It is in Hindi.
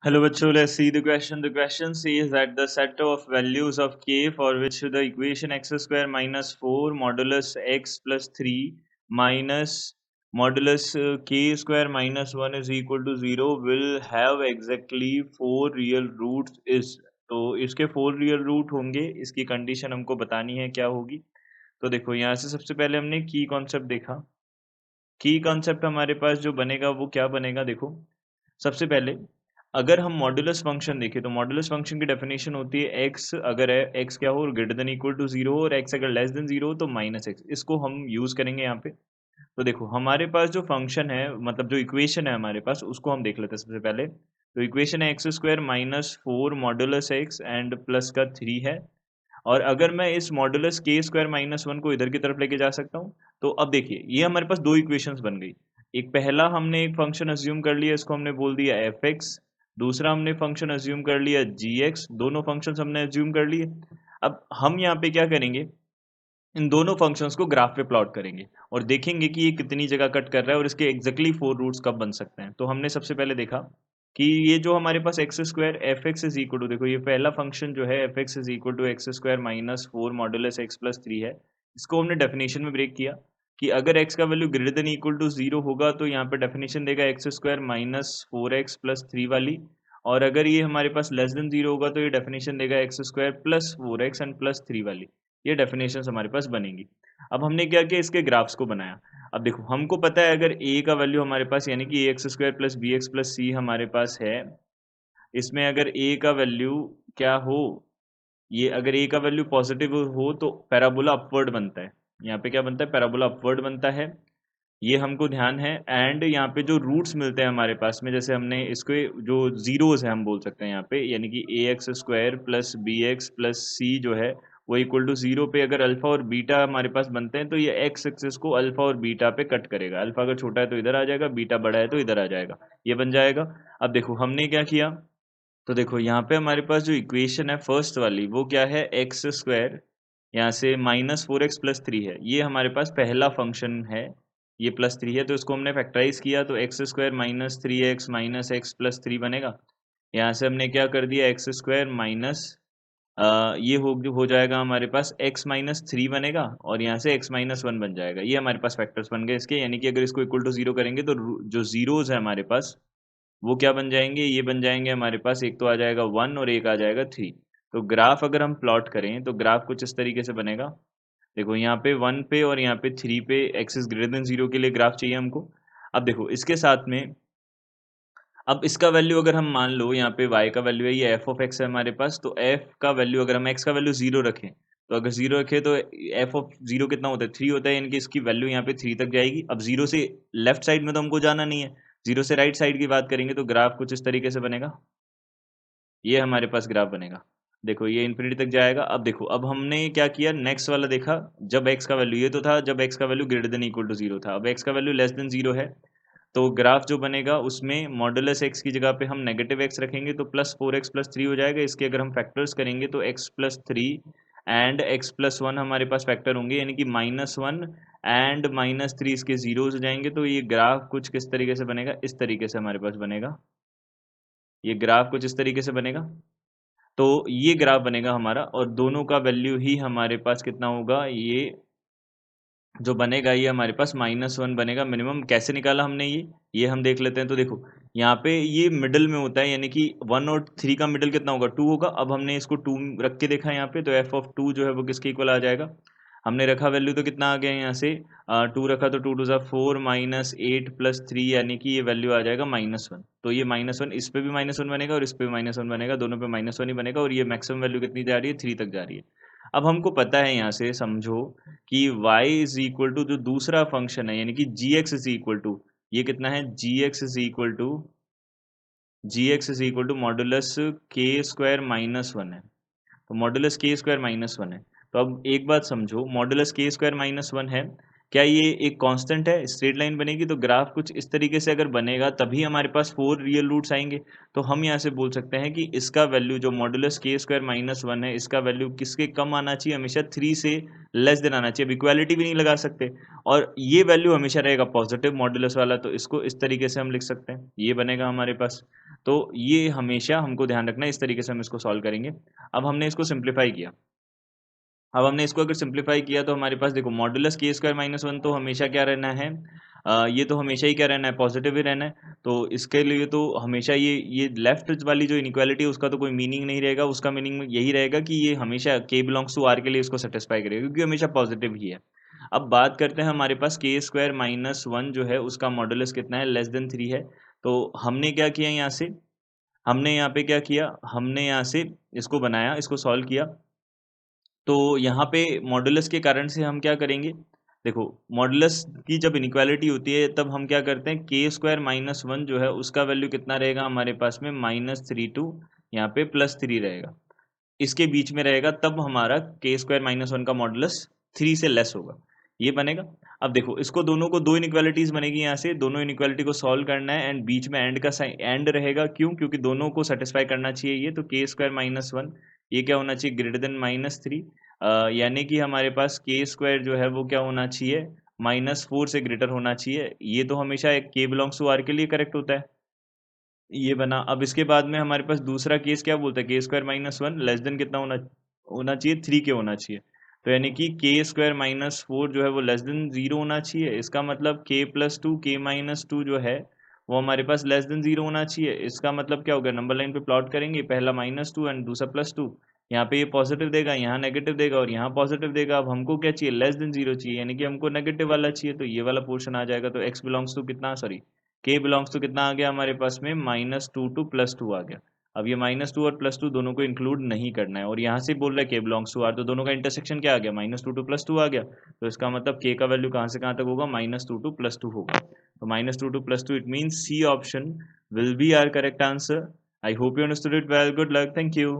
Hello, bachcho. Let's see the question. The question says that the set of values of k for which the equation x square minus 4 modulus x plus 3 minus modulus k square minus 1 is equal to 0 will have exactly 4 real roots is। तो इसके 4 रियल रूट होंगे, इसकी कंडीशन हमको बतानी है क्या होगी। तो देखो यहाँ से सबसे पहले हमने की कॉन्सेप्ट देखा। की कॉन्सेप्ट हमारे पास जो बनेगा वो क्या बनेगा, देखो सबसे पहले अगर हम मॉड्यूलस फंक्शन देखें तो मॉड्यूलस फंक्शन की डेफिनेशन होती है एक्स अगर है एक्स क्या हो greater than equal to zero और एक्स अगर लेस देन जीरो हो तो माइनस एक्स, इसको हम यूज करेंगे यहाँ पे। तो देखो हमारे पास जो फंक्शन है मतलब जो इक्वेशन है हमारे पास उसको हम देख लेते हैं सबसे पहले। तो इक्वेशन है x square minus 4 modulus x and plus का 3 है। और अगर मैं इस मॉडुलस के स्क्वायर माइनस वन को इधर की तरफ लेके जा सकता हूँ। तो अब देखिए ये हमारे पास दो इक्वेशंस बन गई। एक पहला हमने एक फंक्शन अज्यूम कर लिया, इसको हमने बोल दिया एफ एक्स। दूसरा हमने फंक्शन अज्यूम कर लिया जी एक्स। दोनों फंक्शंस हमने अज्यूम कर लिए। अब हम यहाँ पे क्या करेंगे, इन दोनों फंक्शंस को ग्राफ पे प्लॉट करेंगे और देखेंगे कि ये कितनी जगह कट कर रहा है और इसके एग्जैक्टली 4 रूट्स कब बन सकते हैं। तो हमने सबसे पहले देखा कि ये जो हमारे पास x square f x is equal to, देखो ये पहला फंक्शन जो है f x is equal to x square minus 4 modulus x plus 3 है। इसको हमने डेफिनेशन में ब्रेक किया कि अगर एक्स का value greater than equal to zero होगा तो यहाँ पे डेफिनेशन देगा x square minus 4x plus 3 वाली। और अगर ये हमारे पास लेस देन जीरो होगा तो ये डेफिनेशन देगा x square plus 4x and plus 3 वाली। ये डेफिनेशंस हमारे पास बनेंगी। अब हमने क्या किया, इसके ग्राफ्स को बनाया। अब देखो हमको पता है अगर a का वैल्यू हमारे पास यानी कि x square plus b x plus c हमारे पास है, इसमें अगर a का वैल्यू क्या हो, ये अगर a का वैल्यू पॉजिटिव हो तो पैराबोला अपवर्ड बनता है। यहाँ पे क्या बनता है, पैराबोला अपवर्ड बनता है। ये हमको ध्यान है। एंड यहाँ पे जो रूट्स मिलते हैं हमारे पास में, जैसे हमने इसको जो जीरोस है हम बोल सकते हैं यहाँ पे, यानी कि a x square plus b x plus c जो है वो इक्वल टू जीरो पे अगर अल्फा और बीटा हमारे पास बनते हैं तो ये एक्स एक्सिस को अल्फा और बीटा पे कट करेगा। अल्फा अगर छोटा है तो इधर आ जाएगा, बीटा बड़ा है तो इधर आ जाएगा, ये बन जाएगा। अब देखो हमने क्या किया, तो देखो यहाँ पे हमारे पास जो इक्वेशन है फर्स्ट वाली वो क्या है, एक्स स्क्वायर यहाँ से माइनस 4x प्लस 3 है, ये हमारे पास पहला फंक्शन है। ये प्लस 3 है तो इसको हमने फैक्टराइज किया तो x square minus 3x minus x plus 3 बनेगा। यहाँ से हमने क्या कर दिया, एक्स स्क्वायर माइनस ये हो जाएगा हमारे पास x माइनस 3 बनेगा और यहाँ से x माइनस 1 बन जाएगा। ये हमारे पास फैक्टर्स बन गए इसके, यानी कि अगर इसको इक्वल टू जीरो करेंगे तो जो जीरोज है हमारे पास वो क्या बन जाएंगे, ये बन जाएंगे हमारे पास, एक तो आ जाएगा 1 और एक आ जाएगा 3। तो ग्राफ अगर हम प्लॉट करें तो ग्राफ कुछ इस तरीके से बनेगा। देखो यहाँ पे 1 पे और यहाँ पे 3 पे एक्सिस ग्रेटर देन जीरो के लिए ग्राफ चाहिए हमको। अब देखो इसके साथ में अब इसका वैल्यू अगर हम मान लो यहाँ पे y का वैल्यू है, ये f ऑफ x है हमारे पास, तो f का वैल्यू अगर हम x का वैल्यू जीरो रखें तो अगर जीरो रखे तो f ऑफ जीरो कितना होता है, 3 होता है, यानी कि इसकी वैल्यू यहाँ पे 3 तक जाएगी। अब जीरो से लेफ्ट साइड में तो हमको जाना नहीं है, जीरो से राइट साइड की बात करेंगे तो ग्राफ कुछ इस तरीके से बनेगा। ये हमारे पास ग्राफ बनेगा। देखो ये इन्फिनिटी तक जाएगा। अब देखो अब हमने क्या किया, नेक्स्ट वाला देखा, जब x का वैल्यू, ये तो था जब x का value greater than equal to zero था, अब x का वैल्यू लेस देन जीरो है। तो ग्राफ जो बनेगा उसमें मॉडुलस एक्स की जगह पे हम नेगेटिव एक्स रखेंगे तो प्लस 4x प्लस 3 हो जाएगा। इसके अगर हम फैक्टर्स करेंगे तो x plus 3 and x plus 1 हमारे पास फैक्टर होंगे, यानी कि माइनस 1 एंड माइनस 3 इसके जीरोस हो जाएंगे। तो ये ग्राफ कुछ किस तरीके से बनेगा, इस तरीके से हमारे पास बनेगा। ये ग्राफ कुछ इस तरीके से बनेगा। तो ये ग्राफ बनेगा हमारा और दोनों का वैल्यू ही हमारे पास कितना होगा, ये जो बनेगा ये हमारे पास माइनस 1 बनेगा मिनिमम। कैसे निकाला हमने ये हम देख लेते हैं। तो देखो यहाँ पे ये मिडल में होता है, यानी कि 1 और 3 का मिडल कितना होगा, 2 होगा। अब हमने इसको 2 रख के देखा यहाँ पे, तो एफ ऑफ 2 जो है वो किसके इक्वल आ जाएगा, हमने रखा वैल्यू तो कितना आ गया यहाँ से 2 रखा तो 2 टू ज़ा 4 माइनस 8 प्लस 3, यानी कि ये वैल्यू आ जाएगा माइनस 1। तो ये माइनस 1 इस पे भी माइनस 1 बनेगा और इस पे भी माइनस 1 बनेगा, दोनों पे माइनस 1 ही बनेगा। और ये मैक्सिमम वैल्यू कितनी जा रही है, 3 तक जा रही है। अब हमको पता है यहाँ से समझो कि y इज इक्वल टू जो दूसरा फंक्शन है, यानी कि g x is equal to, ये कितना है, g x is equal to modulus के स्क्वायर माइनस वन है। तो मॉडुलस के स्क्वायर माइनस वन है। तो अब एक बात समझो, मॉडुलस के स्क्वायर माइनस वन है, क्या ये एक कांस्टेंट है, स्ट्रेट लाइन बनेगी, तो ग्राफ कुछ इस तरीके से अगर बनेगा तभी हमारे पास 4 रियल रूट्स आएंगे। तो हम यहाँ से बोल सकते हैं कि इसका वैल्यू जो मॉडुलस के स्क्वायर माइनस 1 है, इसका वैल्यू किसके कम आना चाहिए, हमेशा 3 से लेस देन आना चाहिए। अब इक्वालिटी भी नहीं लगा सकते, और ये वैल्यू हमेशा रहेगा पॉजिटिव मॉडुलस वाला, तो इसको इस तरीके से हम लिख सकते हैं, ये बनेगा हमारे पास। तो ये हमेशा हमको ध्यान रखना है, इस तरीके से हम इसको सॉल्व करेंगे। अब हमने इसको सिंप्लीफाई किया, अब हमने इसको अगर सिंप्लीफाई किया तो हमारे पास देखो मॉडुलस के स्क्वायर माइनस 1 तो हमेशा क्या रहना है, ये तो हमेशा ही क्या रहना है, पॉजिटिव ही रहना है। तो इसके लिए तो हमेशा ये लेफ्ट वाली जो इनइक्वालिटी है उसका तो कोई मीनिंग नहीं रहेगा, उसका मीनिंग यही रहेगा कि ये हमेशा के बिलोंग्स टू आर के लिए इसको सेटिस्फाई करेगा, क्योंकि हमेशा पॉजिटिव ही है। अब बात करते हैं, हमारे पास के स्क्वायर माइनस 1 जो है उसका मॉडुलस कितना है, लेस देन 3 है। तो हमने क्या किया यहाँ से, हमने यहाँ पे क्या किया, हमने यहाँ से इसको बनाया, इसको सॉल्व किया। तो यहाँ पे मॉडुलस के कारण से हम क्या करेंगे, देखो मॉडुलस की जब इनइक्वालिटी होती है तब हम क्या करते हैं, के स्क्वायर माइनस 1 जो है उसका वैल्यू कितना रहेगा हमारे पास में, -3 टू यहाँ पे +3 रहेगा, इसके बीच में रहेगा, तब हमारा के स्क्वायर माइनस 1 का मॉडुलस 3 से लेस होगा, ये बनेगा। अब देखो इसको दोनों को दो इनइक्वालिटीज बनेगी, यहाँ से दोनों इनइक्वालिटी को सॉल्व करना है, एंड बीच में एंड का साइन एंड रहेगा, क्यों, क्योंकि दोनों को सेटिस्फाई करना चाहिए ये, तो के स्क्वायर माइनस 1 ये क्या होना चाहिए, ग्रेटर देन -3, यानी कि हमारे पास के स्क्वायर जो है वो क्या होना चाहिए, -4 से ग्रेटर होना चाहिए। ये तो हमेशा एक के बिलोंग्स टू आर के लिए करेक्ट होता है, ये बना। अब इसके बाद में हमारे पास दूसरा केस क्या बोलता है, के स्क्वायर माइनस 1 लेस देन कितना होना होना चाहिए, 3 के होना चाहिए। तो यानी कि के स्क्वायर माइनस 4 जो है वो लेस देन 0 होना चाहिए, इसका मतलब के प्लस 2 के माइनस 2 जो है वो हमारे पास लेस देन 0 होना चाहिए। इसका मतलब क्या होगा, नंबर लाइन पे प्लॉट करेंगे, पहला -2 एंड दूसरा +2, यहाँ पे ये पॉजिटिव देगा, यहाँ नेगेटिव देगा, और यहाँ पॉजिटिव देगा। अब हमको क्या चाहिए, लेस देन 0 चाहिए, यानी कि हमको नेगेटिव वाला चाहिए, तो ये वाला पोर्शन आ जाएगा। तो x बिलोंग्स टू कितना, सॉरी k बिलोंग्स टू कितना आ गया हमारे पास में, -2 टू +2 आ गया। अब ये -2 और +2 दोनों को इंक्लूड नहीं करना है, और यहाँ से बोल रहा है k बिलोंग्स टू r, तो दोनों का इंटरसेक्शन क्या आ गया, -2 टू +2 आ गया। तो इसका मतलब k का वैल्यू कहाँ से कहाँ तक होगा, -2 टू +2 होगा। तो -2 to +2, it means C option will be our correct answer. I hope you understood it well. Good luck. Thank you.